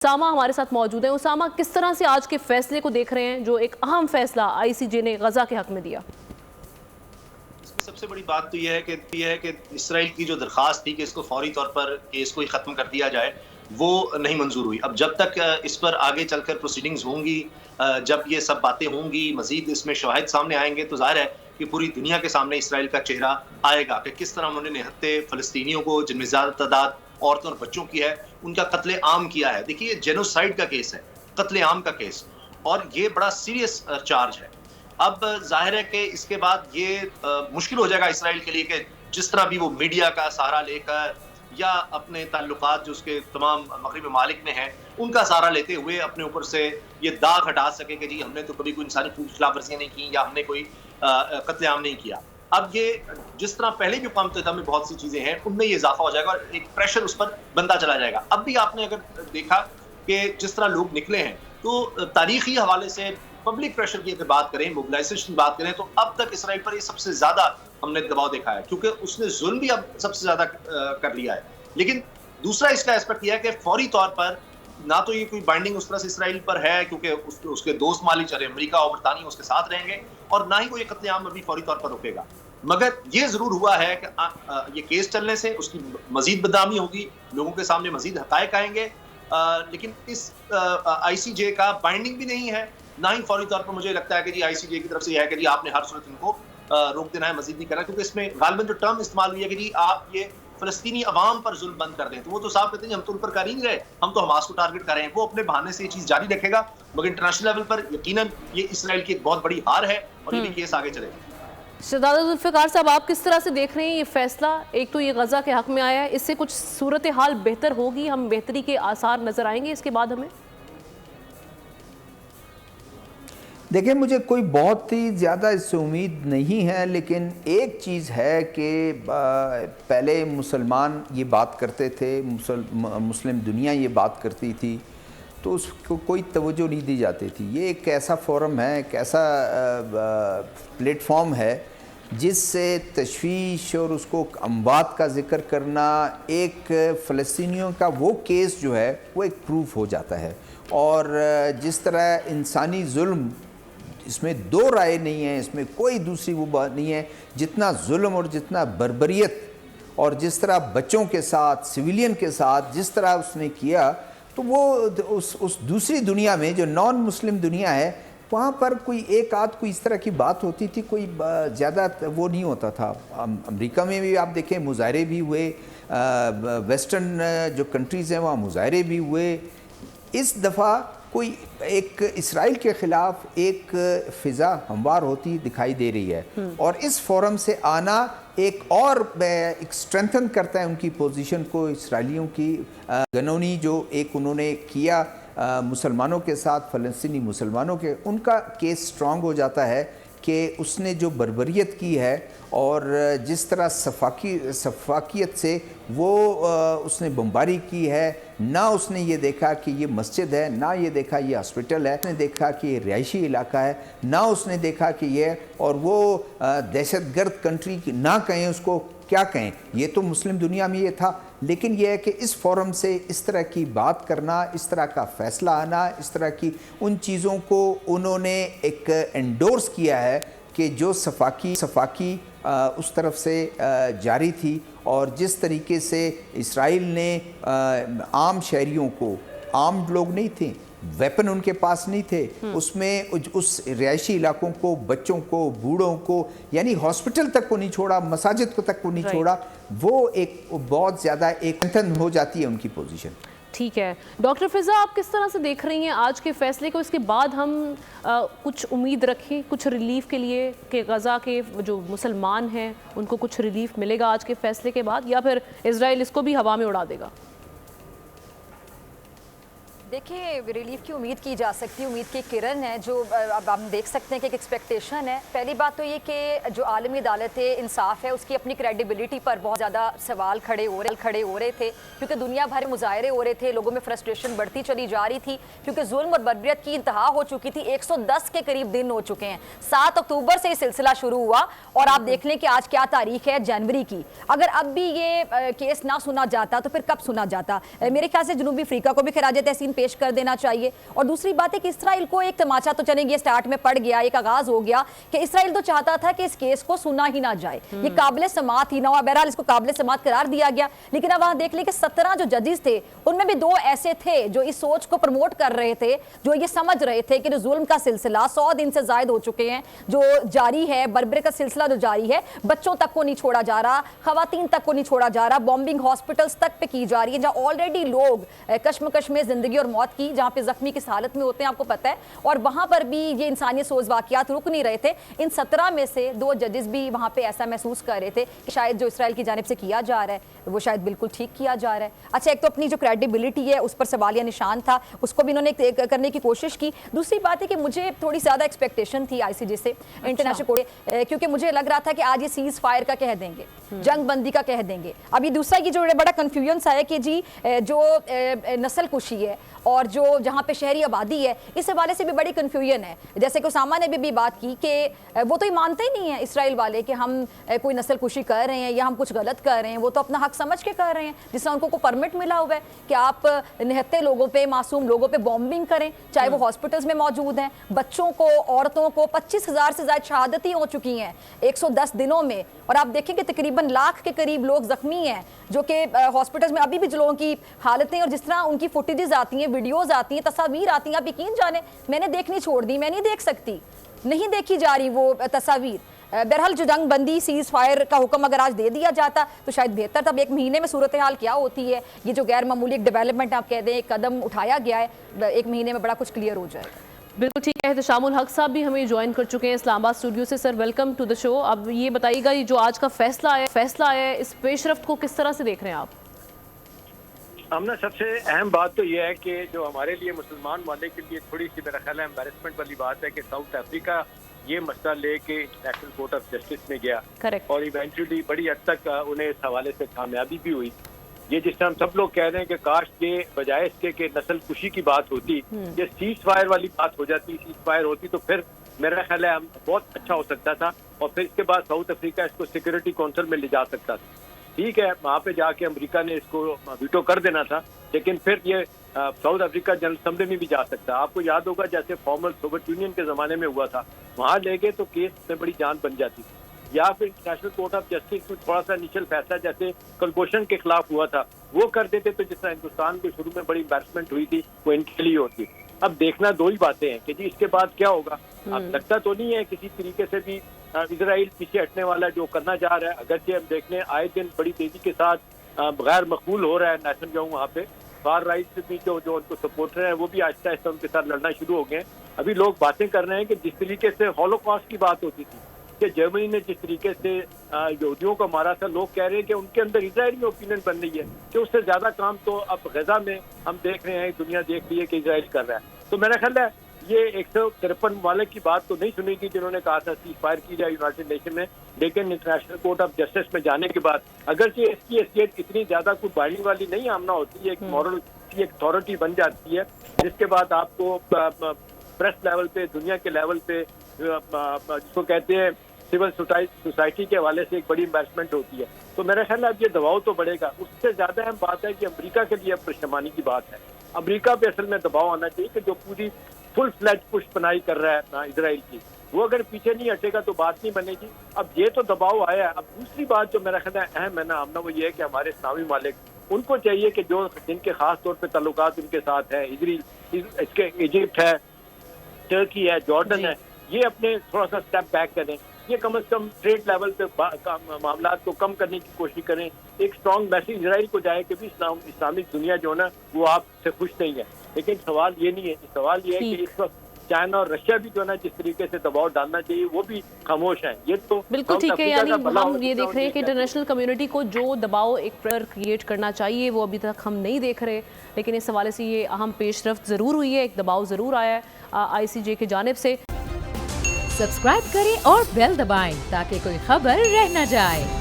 उसामा हमारे साथ मौजूद है। उसामा, किस तरह से आज के फैसले को देख रहे हैं जो एक अहम फैसला आईसीजे ने गजा के हक में दिया? सबसे बड़ी बात तो यह है कि इसराइल की जो दरखास्त थी कि इसको फौरी तौर पर केस को ही खत्म कर दिया जाए, वो नहीं मंजूर हुई। अब जब तक इस पर आगे चलकर प्रोसीडिंग्स होंगी, जब ये सब बातें होंगी, मजीद इसमें शवाहिद सामने आएंगे, तो जाहिर है कि पूरी दुनिया के सामने इसराइल का चेहरा आएगा कि किस तरह उन्होंने निहत्ते फलस्तीनियों को, जिनमें ज्यादा तादाद औरतों और बच्चों की है, उनका कत्ले आम किया है। देखिए, ये जेनोसाइड का केस है, कत्ले आम का केस, और ये बड़ा सीरियस चार्ज है। अब जाहिर है कि इसके बाद ये मुश्किल हो जाएगा इसराइल के लिए कि जिस तरह भी वो मीडिया का सहारा लेकर या अपने ताल्लुकात जो उसके तमाम मगरबी ममालिक में हैं, उनका सहारा लेते हुए अपने ऊपर से ये दाग हटा सके कि जी हमने तो कभी कोई इंसानी हकूक़ की खिलाफ वर्जियां नहीं की या हमने कोई कत्लेआम नहीं किया। अब ये जिस तरह पहले भी कौम तहत में बहुत सी चीजें हैं, उनमें ये इजाफा हो जाएगा और एक प्रेशर उस पर बनता चला जाएगा। अब भी आपने अगर देखा कि जिस तरह लोग निकले हैं, तो तारीखी हवाले से पब्लिक प्रेशर की अगर बात करें, मोबिलाइजेशन की बात करें, तो अब तक इसराइल पर ये सबसे ज्यादा हमने दबाव देखा है, क्योंकि उसने जुल्म भी अब सबसे ज्यादा कर लिया है। लेकिन दूसरा इसका एस्पेक्ट यह है कि फौरी तौर पर ना तो ये कोई बाइंडिंग उस तरह से इसराइल पर है, क्योंकि उसके दोस्त मालिक चाहे अमेरिका और बरतानिया उसके साथ रहेंगे, और ना ही वो ये कत्लेआम अभी फौरी तौर पर रुकेगा। मगर ये जरूर हुआ है कि ये केस चलने से उसकी मजीद बदनामी होगी, लोगों के सामने मजीद हकायक आएंगे, लेकिन इस आईसीजे का बाइंडिंग भी नहीं है, ना ही फौरी तौर पर मुझे लगता है कि जी आईसीजे की तरफ से यह है कि जी आपने हर सूरत इनको रोक देना है, मजीद नहीं करना, क्योंकि इसमें गालिबन जो टर्म इस्तेमाल हुई है कि जी आप ये फलस्तीनी अवाम पर जुल्म बंद कर दें, तो वो तो साफ कहते हैं हम तो उन पर कर ही नहीं रहे, हम तो हमास को टारगेट कर रहे हैं। वो अपने बहाने से ये चीज जारी रखेगा, मगर इंटरनेशनल लेवल पर यकीनन ये इसराइल की एक बहुत बड़ी हार है और ये केस आगे चलेगा। शहजादा जुल्फिकार साहब, आप किस तरह से देख रहे हैं ये फैसला? एक तो ये गजा के हक में आया है, इससे कुछ सूरत हाल बेहतर होगी, हम बेहतरी के आसार नजर आएंगे इसके बाद हमें? देखिए, मुझे कोई बहुत ही ज़्यादा इससे उम्मीद नहीं है, लेकिन एक चीज़ है कि पहले मुसलमान ये बात करते थे, मुस्लिम दुनिया ये बात करती थी, तो उसको कोई तवज्जो नहीं दी जाती थी। ये एक ऐसा फोरम है, एक ऐसा प्लेटफॉर्म है जिससे तशवीश और उसको अमवात का ज़िक्र करना, एक फ़लस्तीनियों का वो केस जो है वो एक प्रूफ हो जाता है। और जिस तरह इंसानी जुल्म, इसमें दो राय नहीं है, इसमें कोई दूसरी वो बात नहीं है, जितना जुल्म और जितना बर्बरियत और जिस तरह बच्चों के साथ, सिविलियन के साथ जिस तरह उसने किया, तो वो उस दूसरी दुनिया में जो नॉन मुस्लिम दुनिया है, वहाँ पर कोई एक आध कोई इस तरह की बात होती थी, कोई ज़्यादा वो नहीं होता था। अमेरिका में भी आप देखें मुजाहरे भी हुए, वेस्टर्न जो कंट्रीज़ हैं वहाँ मुजाहरे भी हुए। इस दफ़ा कोई एक इसराइल के ख़िलाफ़ एक फ़िज़ा हमवार होती दिखाई दे रही है, और इस फोरम से आना एक और एक स्ट्रेंथन करता है उनकी पोजीशन को, इसराइलियों की गनौनी जो एक उन्होंने किया मुसलमानों के साथ, फ़लस्तीनी मुसलमानों के, उनका केस स्ट्रॉन्ग हो जाता है कि उसने जो बर्बरियत की है और जिस तरह सफाकियत से वो उसने बमबारी की है, ना उसने ये देखा कि ये मस्जिद है, ना ये देखा ये हॉस्पिटल है, उसने देखा कि ये रिहायशी इलाका है, ना उसने देखा कि ये, और वो दहशतगर्द कंट्री की ना कहें उसको, क्या कहें, ये तो मुस्लिम दुनिया में ये था। लेकिन यह है कि इस फोरम से इस तरह की बात करना, इस तरह का फ़ैसला आना, इस तरह की उन चीज़ों को उन्होंने एक एंडोर्स किया है कि जो सफाकी उस तरफ से जारी थी, और जिस तरीके से इसराइल ने आम शहरियों को, आम लोग नहीं थे, वेपन उनके पास नहीं थे, उसमें उस रिहायशी इलाकों को, बच्चों को, बूढ़ों को, यानी हॉस्पिटल तक को नहीं छोड़ा, मसाजिद को तक को नहीं छोड़ा, वो एक बहुत ज़्यादा एक स्ट्रेंथन हो जाती है उनकी पोजीशन। ठीक है डॉक्टर फिजा, आप किस तरह से देख रही हैं आज के फैसले को? इसके बाद हम कुछ उम्मीद रखें कुछ रिलीफ के लिए कि गजा के जो मुसलमान हैं उनको कुछ रिलीफ मिलेगा आज के फैसले के बाद, या फिर इजराइल इसको भी हवा में उड़ा देगा? देखिए, रिलीफ की उम्मीद की जा सकती है, उम्मीद की किरण है जो अब हम देख सकते हैं कि एक एक्सपेक्टेशन है। पहली बात तो ये कि जो आलमी अदालत इंसाफ है उसकी अपनी क्रेडिबिलिटी पर बहुत ज़्यादा सवाल खड़े हो रहे थे, क्योंकि दुनिया भर मुजाहरे हो रहे थे, लोगों में फ्रस्ट्रेशन बढ़ती चली जा रही थी, क्योंकि जुल्म और बर्बरियत की इंतहा हो चुकी थी। 110 के करीब दिन हो चुके हैं, 7 अक्टूबर से ये सिलसिला शुरू हुआ, और आप देख लें कि आज क्या तारीख है, जनवरी की। अगर अब भी ये केस ना सुना जाता तो फिर कब सुना जाता? मेरे ख्याल से जनूबी अफ्रीका को भी खराज तहसीन पेश कर देना चाहिए। और दूसरी बात है कि इसराइल को एक तमाचा तो चलेंगे स्टार्ट में पड़ गया, एक आगाज हो गया कि इसराइल तो चाहता था कि इस केस को सुना ही ना जाए, ये काबिल समात ही ना हो। बहरहाल इसको काबिल समात करार दिया गया, लेकिन अब वहां देख लें कि 17 जो जजेस थे उनमें भी 2 ऐसे थे जो इस सोच को प्रमोट कर रहे थे, जो ये समझ रहे थे कि जुल्म का सिलसिला 100 दिन से ज्यादा हो चुके हैं, जो जारी है, बर्बरे का सिलसिला जो जारी है, बच्चों तक को नहीं छोड़ा जा रहा, खवातीन तक को नहीं छोड़ा जा रहा, बॉम्बिंग हॉस्पिटल्स तक पे की जा रही है, जहां ऑलरेडी लोग कश्मकश में जिंदगी और मौत की, जहां पे जख्मी किस हालत में होते हैं आपको पता है, और वहां पर भी ये इंसानियत सोज वाकयात रुक नहीं रहे थे। इन 17 में से 2 जजेस भी वहां पे ऐसा महसूस कर रहे थे कि शायद जो इसराइल की जानिब से किया जा रहा है वो शायद बिल्कुल ठीक किया जा रहा है। अच्छा, एक तो अपनी जो क्रेडिबिलिटी है उस पर सवालिया निशान था, उसको भी इन्होंने करने की कोशिश की। दूसरी बात है कि मुझे थोड़ी ज़्यादा एक्सपेक्टेशन थी आईसीजे से, इंटरनेशनल कोर्ट, क्योंकि मुझे लग रहा था कि आज ये सीज फायर का कह देंगे, जंग बंदी का कह देंगे। अभी दूसरा ये जो बड़ा कन्फ्यूजन सा है कि जी जो नस्ल कुशी है और जो जहाँ पे शहरी आबादी है, इस हवाले से भी बड़ी कन्फ्यूजन है। जैसे कि उसामा ने भी बात की कि वो तो ये मानते ही नहीं है इसराइल वाले कि हम कोई नस्ल कुशी कर रहे हैं या हम कुछ गलत कर रहे हैं, वो तो अपना हक समझ के कर रहे हैं, जिससे उनको कोई परमिट मिला हुआ है कि आप निहत्ते लोगों पे, मासूम लोगों पे बॉम्बिंग करें, चाहे वो हॉस्पिटल्स में मौजूद हैं। बच्चों को, औरतों को 25,000 से ज़्यादा शहादतें हो चुकी हैं 110 दिनों में, और आप देखें कि तकरीबन लाख के करीब लोग जख्मी हैं, जो कि हॉस्पिटल्स में अभी भी लोगों की हालतें, और जिस तरह उनकी फुटेजेस आती हैं, वीडियोस आती हैं, तस्वीर आती हैं, आप यकीन जाने मैंने देखनी छोड़ दी, मैं नहीं देख सकती, नहीं देखी जा रही वो तस्वीर। बहरहाल जो जंग बंदी, सीज फायर का हुक्म अगर आज दे दिया जाता तो शायद बेहतर था। 1 महीने में सूरत हाल क्या होती है, ये जो गैर मामूली एक डेवलपमेंट आप कह दें, एक कदम उठाया गया है, 1 महीने में बड़ा कुछ क्लियर हो जाएगा। बिल्कुल ठीक है। एहतशामुल हक साहब भी हमें ज्वाइन कर चुके हैं इस्लामाबाद स्टूडियो से। Sir, welcome to the show. अब ये बताइएगा, ये जो आज का फैसला आया है, इस पेशरफ्त को किस तरह से देख रहे हैं आप? हमने सबसे अहम बात तो यह है कि जो हमारे लिए मुसलमान वाले के लिए थोड़ी सी मेरा ख्याल है एम्बेरसमेंट वाली बात है कि साउथ अफ्रीका ये मसला लेके इंटरनेशनल कोर्ट ऑफ जस्टिस में गया। करेक्ट। और इवेंचुअली बड़ी हद तक उन्हें इस हवाले से कामयाबी भी हुई। ये जिस तरह हम सब लोग कह रहे हैं कि काश के बजाय इसके कि नस्ल कुशी की बात होती, ये सीज फायर वाली बात हो जाती, सीज फायर होती तो फिर मेरा ख्याल है बहुत अच्छा हो सकता था, और फिर इसके बाद साउथ अफ्रीका इसको सिक्योरिटी काउंसिल में ले जा सकता था। ठीक है, वहाँ पे जाके अमेरिका ने इसको वीटो कर देना था, लेकिन फिर ये साउथ अफ्रीका जनरल असेंबली में भी जा सकता। आपको याद होगा जैसे फॉर्मल सोवियत यूनियन के ज़माने में हुआ था, वहाँ ले गए तो केस में बड़ी जान बन जाती थी। या फिर इंटरनेशनल कोर्ट ऑफ जस्टिस को थोड़ा सा इनिशियल फैसला जैसे कलभूषण के खिलाफ हुआ था वो कर देते तो जिस तरह हिंदुस्तान को शुरू में बड़ी एम्बैरसमेंट हुई थी वो इनके लिए होती। अब देखना 2 ही बातें हैं कि जी इसके बाद क्या होगा। अब लगता तो नहीं है किसी तरीके से भी इजराइल पीछे हटने वाला जो करना जा रहा है, अगरचे हम देखने आए दिन बड़ी तेजी के साथ गैर मकबूल हो रहा है नेशनल जो वहाँ पे फार राइट भी जो उनको सपोर्टर हैं वो भी आहिस्ता आहिस्ता उनके साथ लड़ना शुरू हो गए। अभी लोग बातें कर रहे हैं कि जिस तरीके से हॉलोकॉस्ट की बात होती थी कि जर्मनी ने जिस तरीके से यहूदियों को मारा था, लोग कह रहे हैं कि उनके अंदर इजराइल में ओपिनियन बन रही है कि उससे ज्यादा काम तो अब गजा में हम देख रहे हैं, दुनिया देख रही है कि इजराइल कर रहा है। तो मेरा ख्याल है ये 153 ममालिक की बात तो नहीं सुनेगी जिन्होंने कहा था सीज फायर की जाए यूनाइटेड नेशन में, लेकिन इंटरनेशनल कोर्ट ऑफ जस्टिस में जाने के बाद अगर ये इसकी हैसियत इतनी ज्यादा कोई बाइंडिंग वाली नहीं आमना होती है, एक मॉरल की एक अथॉरिटी बन जाती है जिसके बाद आपको प्रेस लेवल पे, दुनिया के लेवल पे जिसको कहते हैं सिविल सोसाइटी के हवाले से एक बड़ी इन्वेस्टमेंट होती है। तो मेरा ख्याल है अब ये दबाव तो बढ़ेगा। उससे ज्यादा अहम बात है कि अमेरिका के लिए परेशानी की बात है। अमेरिका पे असल में दबाव आना चाहिए कि जो पूरी फुल फ्लैज पुष्पनाई कर रहा है इजराइल की, वो अगर पीछे नहीं हटेगा तो बात नहीं बनेगी। अब ये तो दबाव आया है। अब दूसरी बात जो मेरा ख्याल है अहम है ना आमना, वो ये है कि हमारे इस्लामी मालिक उनको चाहिए कि जो जिनके खास तौर पे ताल्लुकात उनके साथ है, इसके इजिप्ट है, टर्की है, जॉर्डन है, ये अपने थोड़ा सा स्टेप बैक करें। ये कम से कम ट्रेड लेवल पे मामला को कम करने की कोशिश करें। एक स्ट्रॉन्ग मैसेज इजराइल को जाए कि भी इस्लामिक दुनिया जो है ना वो आपसे खुश नहीं है। लेकिन सवाल ये नहीं है, सवाल ये है कि इस वक्त चाइना और रशिया भी जो है ना जिस तरीके से दबाव डालना चाहिए वो भी खामोश है। ये तो बिल्कुल ठीक है, यानी हम ये देख रहे हैं कि इंटरनेशनल कम्युनिटी को जो दबाव एक पर क्रिएट करना चाहिए वो अभी तक हम नहीं देख रहे, लेकिन इस हवाले से ये अहम पेशरफ्त ज़रूर हुई है, एक दबाव ज़रूर आया है ICJ की जानिब से। सब्सक्राइब करें और बेल दबाएं ताकि कोई खबर रह न जाए।